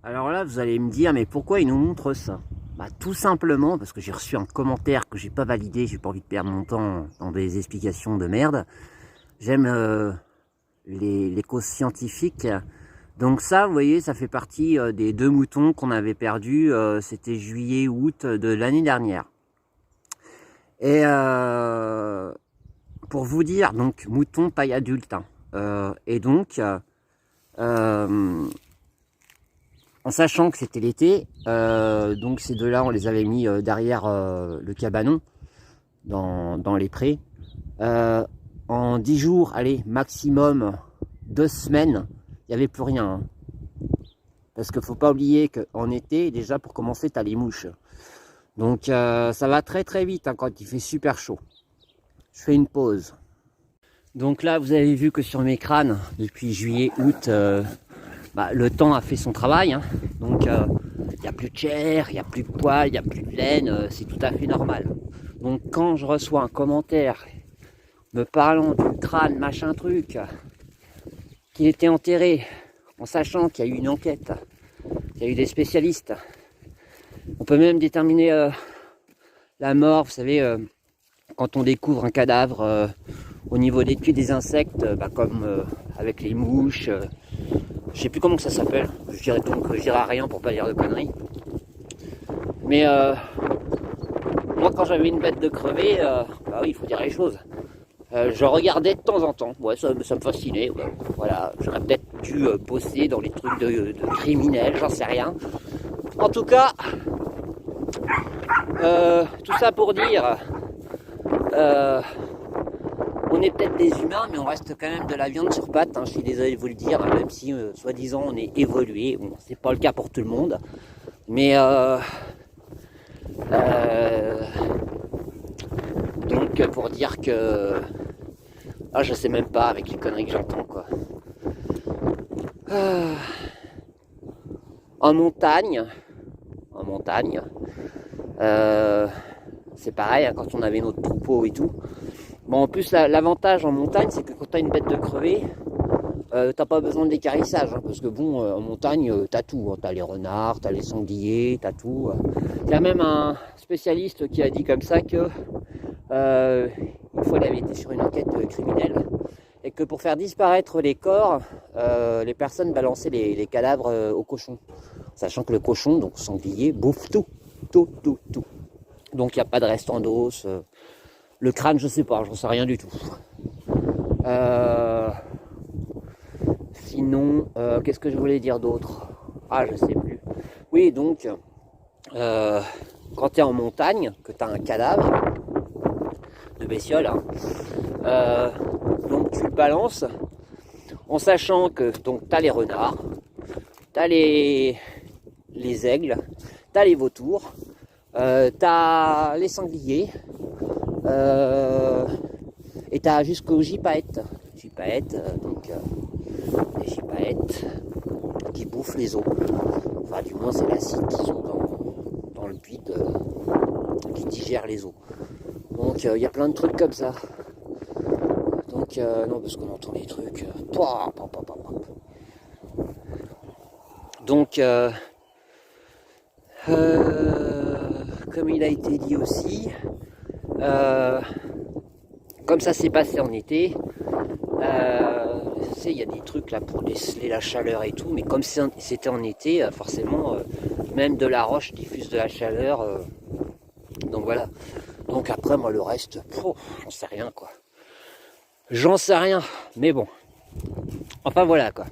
Alors là, vous allez me dire, mais pourquoi il nous montre ça? Bah, tout simplement parce que j'ai reçu un commentaire que j'ai pas validé, j'ai pas envie de perdre mon temps dans des explications de merde. J'aime les causes scientifiques. Donc ça, vous voyez, ça fait partie des 2 moutons qu'on avait perdus, c'était juillet-août de l'année dernière. Et pour vous dire, donc mouton taille adulte, hein. Et donc, en sachant que c'était l'été, donc ces deux-là, on les avait mis derrière le cabanon, dans les prés. En 10 jours, allez, maximum 2 semaines, il n'y avait plus rien, hein. Parce qu'il ne faut pas oublier qu'en été, déjà pour commencer, tu as les mouches. Donc ça va très très vite hein, quand il fait super chaud. Je fais une pause. Donc là, vous avez vu que sur mes crânes, depuis juillet-août, le temps a fait son travail, hein. Donc il n'y a plus de chair, il n'y a plus de poils, il n'y a plus de laine, c'est tout à fait normal. Donc quand je reçois un commentaire me parlant du crâne machin truc, qu'il était enterré, en sachant qu'il y a eu une enquête, qu'il y a eu des spécialistes, on peut même déterminer la mort, vous savez, quand on découvre un cadavre au niveau des tuiles des insectes, comme avec les mouches, je sais plus comment que ça s'appelle, je dirais rien pour pas dire de conneries. Mais moi quand j'avais une bête de crever, oui, il faut dire les choses. Je regardais de temps en temps, ouais, ça me fascinait, ouais. Voilà, j'aurais peut-être dû bosser dans les trucs de criminels, j'en sais rien. En tout cas, tout ça pour dire, on est peut-être des humains, mais on reste quand même de la viande sur pattes, hein, je suis désolé de vous le dire, hein, même si soi-disant on est évolué, bon, c'est pas le cas pour tout le monde, mais donc pour dire que je sais même pas avec les conneries que j'entends quoi. En montagne, c'est pareil hein, quand on avait notre troupeau et tout. Bon, en plus l'avantage en montagne, c'est que quand t'as une bête de crever, t'as pas besoin de l'équarrissage, hein, parce que bon, en montagne, t'as tout, hein, t'as les renards, t'as les sangliers, t'as tout. Il y a même un spécialiste qui a dit comme ça que une fois il avait été sur une enquête criminelle, et que pour faire disparaître les corps, les personnes balançaient les cadavres au cochon, sachant que le cochon, donc sanglier, bouffe tout. Donc il n'y a pas de restant d'os. Le crâne, je sais pas, j'en sais rien du tout. Sinon, qu'est-ce que je voulais dire d'autre? Je sais plus. Oui, donc, quand tu es en montagne, que tu as un cadavre de bestiole, hein, donc tu le balances en sachant que tu as les renards, tu as les aigles, tu as les vautours, tu as les sangliers, et tu as jusqu'aux gypaètes. Les gypaètes qui bouffent les os. Enfin, du moins, c'est l'acide qui sont dans le bide qui digère les os. Donc, il y a plein de trucs comme ça. Donc, non, parce qu'on entend des trucs. Donc, comme il a été dit aussi, comme ça s'est passé en été, il y a des trucs là pour déceler la chaleur et tout, mais comme c'était en été, forcément, même de la roche diffuse de la chaleur. Donc voilà. Donc après, moi, le reste, j'en sais rien, quoi. J'en sais rien, mais bon. Enfin voilà, quoi.